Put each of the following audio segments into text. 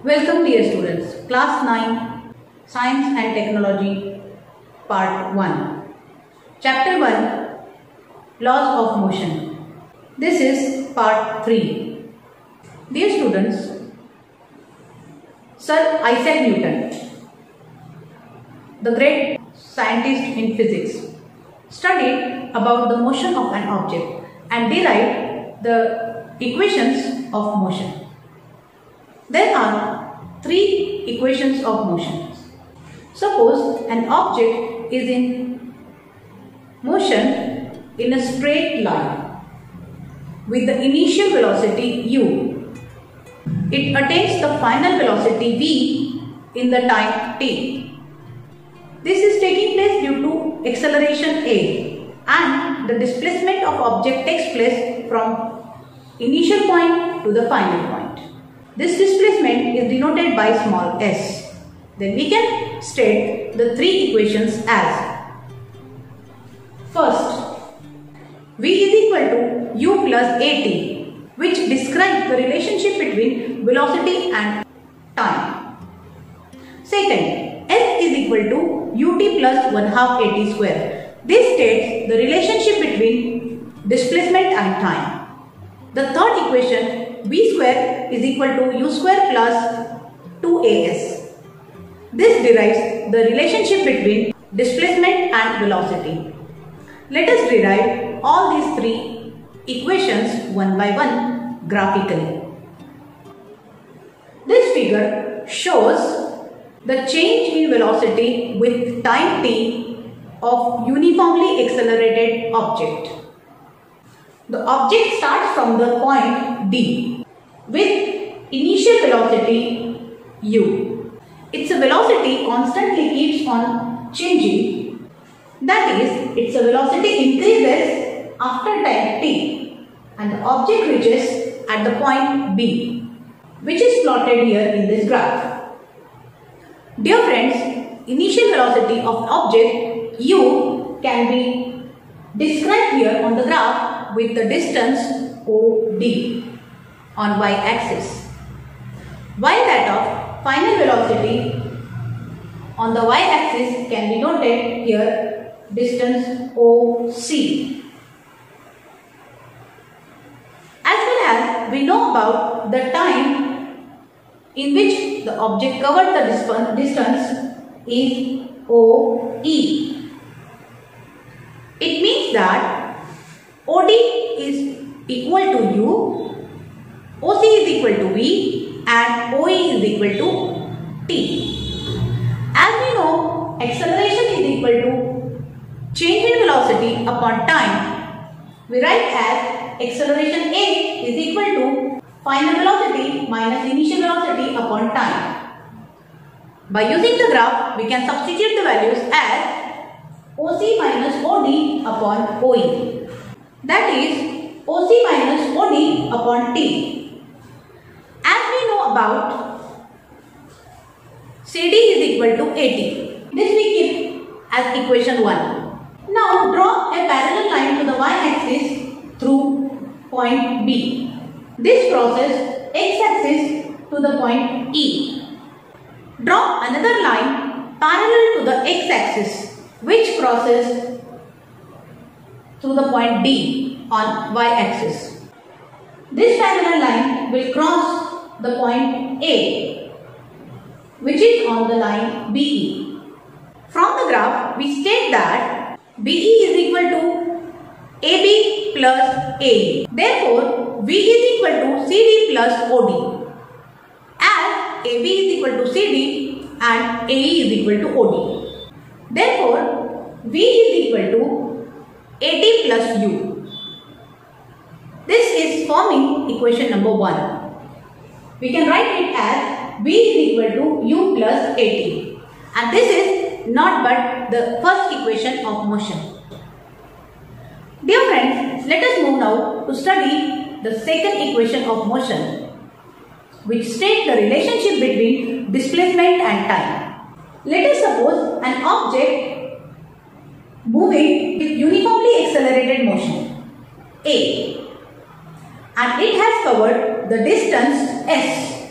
Welcome dear students, class 9 Science and Technology part 1, chapter 1 Laws of Motion. This is part 3. Dear students, Sir Isaac Newton, the great scientist in physics, studied about the motion of an object and derived the equations of motion. There are 3 equations of motion. Suppose an object is in motion in a straight line with the initial velocity u. It attains the final velocity v in the time t. This is taking place due to acceleration a, and the displacement of object takes place from initial point to the final point. This displacement is denoted by small s. Then we can state the 3 equations as: first, v is equal to u plus at, which describes the relationship between velocity and time. Second, s is equal to ut plus 1/2 at square. This states the relationship between displacement and time. The third equation, v square is equal to u square plus 2as. This derives the relationship between displacement and velocity. Let us derive all these 3 equations one by one graphically. This figure shows the change in velocity with time t of uniformly accelerated object. The object starts from the point D with initial velocity u. Its velocity constantly keeps on changing. That is, its velocity increases after time t, and the object reaches at the point B, which is plotted here in this graph. Dear friends, initial velocity of object u can be described here on the graph with the distance OD on y-axis, while that of final velocity on the y-axis can be noted here distance OC. As well as we know about the time in which the object covered the distance is OE. It means that OD is equal to U, OC is equal to V, and OE is equal to T. As we know, acceleration is equal to change in velocity upon time. We write as acceleration A is equal to final velocity minus initial velocity upon time. By using the graph, we can substitute the values as OC minus OD upon OE. That is OC minus OD upon T. As we know about CD is equal to AT. This we keep as equation 1. Now draw a parallel line to the y-axis through point B. This crosses x-axis to the point E. Draw another line parallel to the x-axis which crosses through the point D on y-axis. This parallel line will cross the point A, which is on the line BE. From the graph, we state that BE is equal to AB plus AE. Therefore, V is equal to CD plus OD, as AB is equal to CD and AE is equal to OD. Therefore, V is equal to AT plus U. This is forming equation number 1. We can write it as V is equal to U plus AT. And this is not but the first equation of motion. Dear friends, let us move now to study the second equation of motion, which states the relationship between displacement and time. Let us suppose an object moving with uniformly accelerated motion A, and it has covered the distance s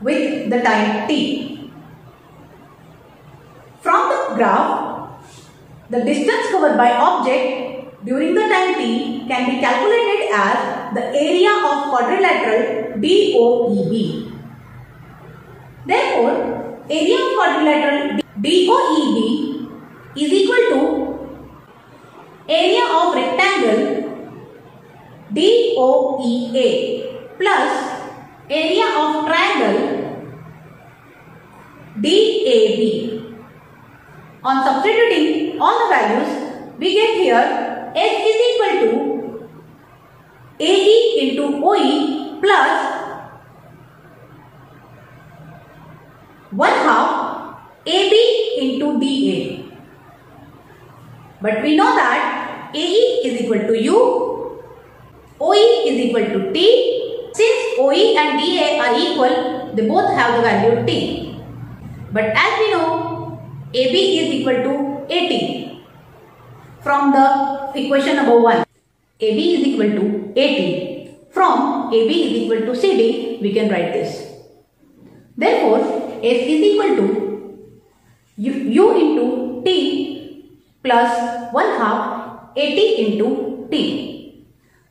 with the time t. From the graph, the distance covered by object during the time t can be calculated as the area of quadrilateral DOEB. Therefore, area of quadrilateral DOEB is equal to area of rectangle DOEA plus area of triangle DAB. On substituting all the values, we get here S is equal to AE into OE plus 1/2 AB into DA. But we know that AE is equal to U, OE is equal to T. Since OE and DA are equal, they both have the value T. But as we know, AB is equal to AT. From the equation above 1, AB is equal to AT. From AB is equal to CD, we can write this. Therefore, S is equal to U into T plus 1/2 AT into T.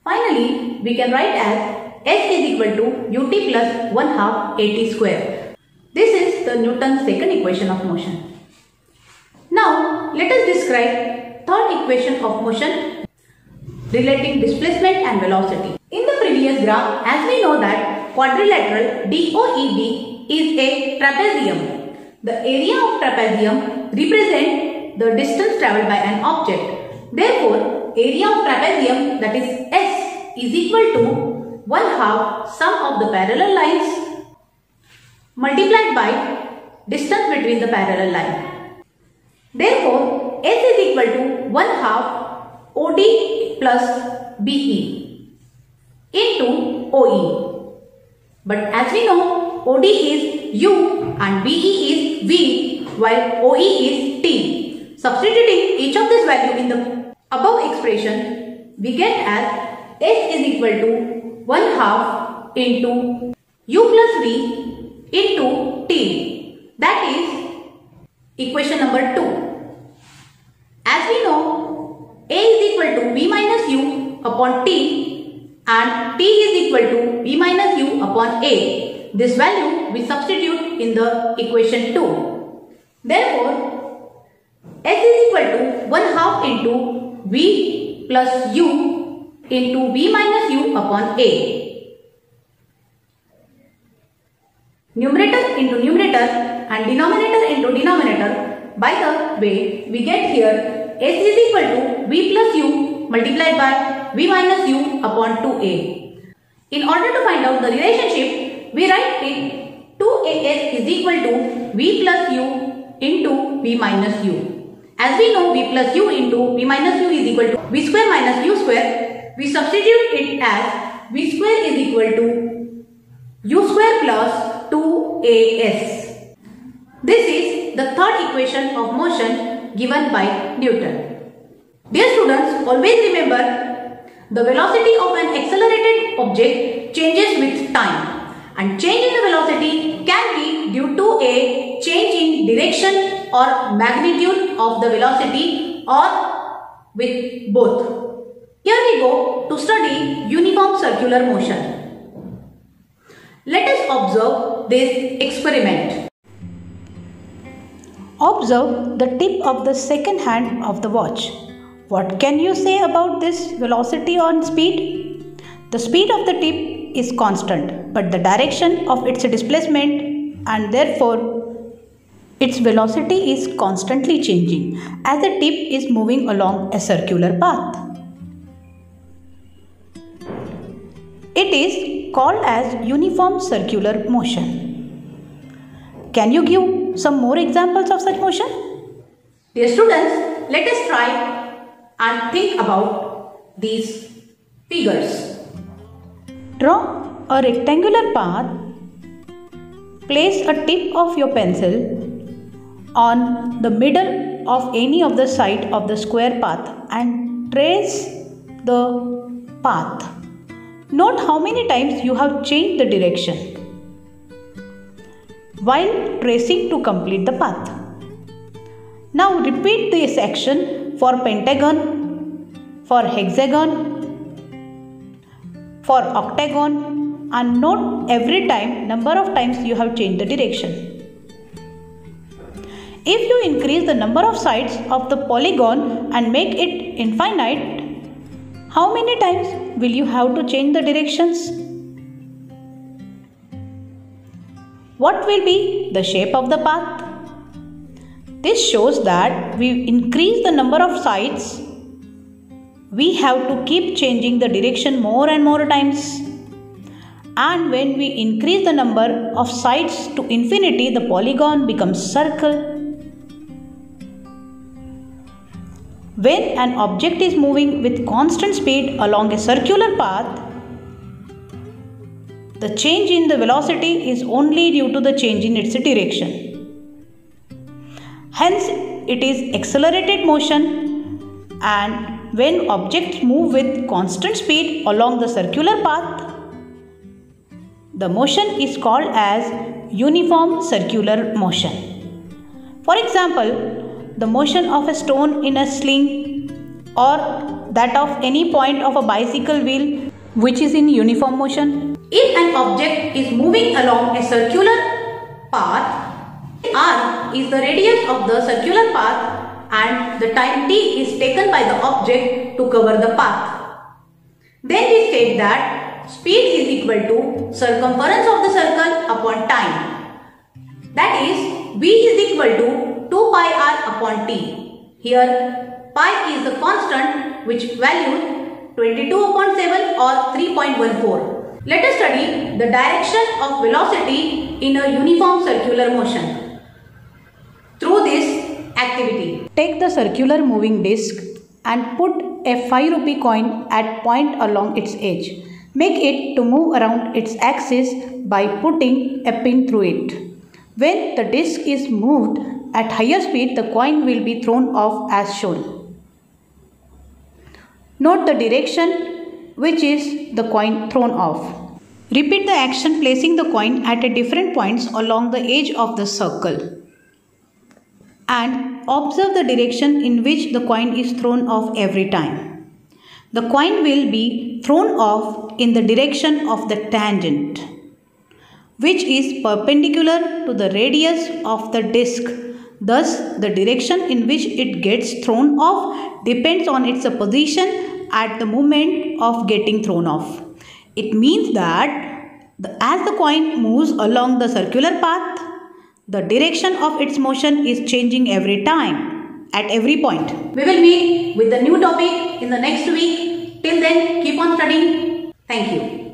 Finally, we can write as S is equal to UT plus 1/2 AT square. This is the Newton's second equation of motion. Now, let us describe third equation of motion relating displacement and velocity. In the previous graph, as we know that quadrilateral DOEB is a trapezium. The area of trapezium represents the distance travelled by an object. Therefore, area of trapezium, that is S, is equal to 1/2 sum of the parallel lines multiplied by distance between the parallel line. Therefore, S is equal to 1/2 OD plus BE into OE. But as we know, OD is U and BE is V, while OE is T. Substituting each of this value in the above expression, we get as S is equal to 1/2 into U plus V into T. That is equation number 2. As we know, A is equal to V minus U upon T and T is equal to V minus U upon A. This value we substitute in the equation 2. Therefore, S is equal to 1/2 into V plus U into V minus U upon A. Numerator into numerator and denominator into denominator. By the way, we get here S is equal to V plus U multiplied by V minus U upon 2A. In order to find out the relationship, we write it 2AS is equal to V plus U into V minus U. As we know, V plus U into V minus U is equal to V square minus U square. We substitute it as V square is equal to U square plus 2AS. This is the third equation of motion given by Newton. Dear students, always remember the velocity of an accelerated object changes with time, and change in the velocity can be due to a change in direction or magnitude of the velocity or with both. Here we go to study uniform circular motion. Let us observe this experiment. Observe the tip of the second hand of the watch. What can you say about this velocity or speed? The speed of the tip is constant, but the direction of its displacement and therefore its velocity is constantly changing as the tip is moving along a circular path. It is called as uniform circular motion. Can you give some more examples of such motion? Dear students, let us try and think about these figures. Draw a rectangular path. Place a tip of your pencil on the middle of any of the side of the square path and trace the path. Note how many times you have changed the direction. while tracing to complete the path. Now repeat this action for pentagon, for hexagon, for octagon, and note every time number of times you have changed the direction. If you increase the number of sides of the polygon and make it infinite, how many times will you have to change the directions? What will be the shape of the path? This shows that we increase the number of sides, we have to keep changing the direction more and more times. And when we increase the number of sides to infinity, the polygon becomes circle. When an object is moving with constant speed along a circular path, the change in the velocity is only due to the change in its direction. Hence, it is accelerated motion, and when objects move with constant speed along the circular path, the motion is called as uniform circular motion. For example, the motion of a stone in a sling or that of any point of a bicycle wheel which is in uniform motion. If an object is moving along a circular path, r is the radius of the circular path and the time t is taken by the object to cover the path. Then we state that speed is equal to circumference of the circle upon time. That is, v is equal to 2 pi r upon t. Here pi is the constant which valued 22 upon 7 or 3.14. Let us study the direction of velocity in a uniform circular motion through this activity. Take the circular moving disc and put a 5 rupee coin at point along its edge. Make it to move around its axis by putting a pin through it. When the disc is moved at higher speed, the coin will be thrown off as shown. Note the direction which is the coin thrown off. Repeat the action placing the coin at different points along the edge of the circle. And observe the direction in which the coin is thrown off every time. The coin will be thrown off in the direction of the tangent, which is perpendicular to the radius of the disc. Thus, the direction in which it gets thrown off depends on its position at the moment of getting thrown off. It means that as the coin moves along the circular path, the direction of its motion is changing every time, at every point. We will meet with the new topic in the next week. Till then, keep on studying. Thank you.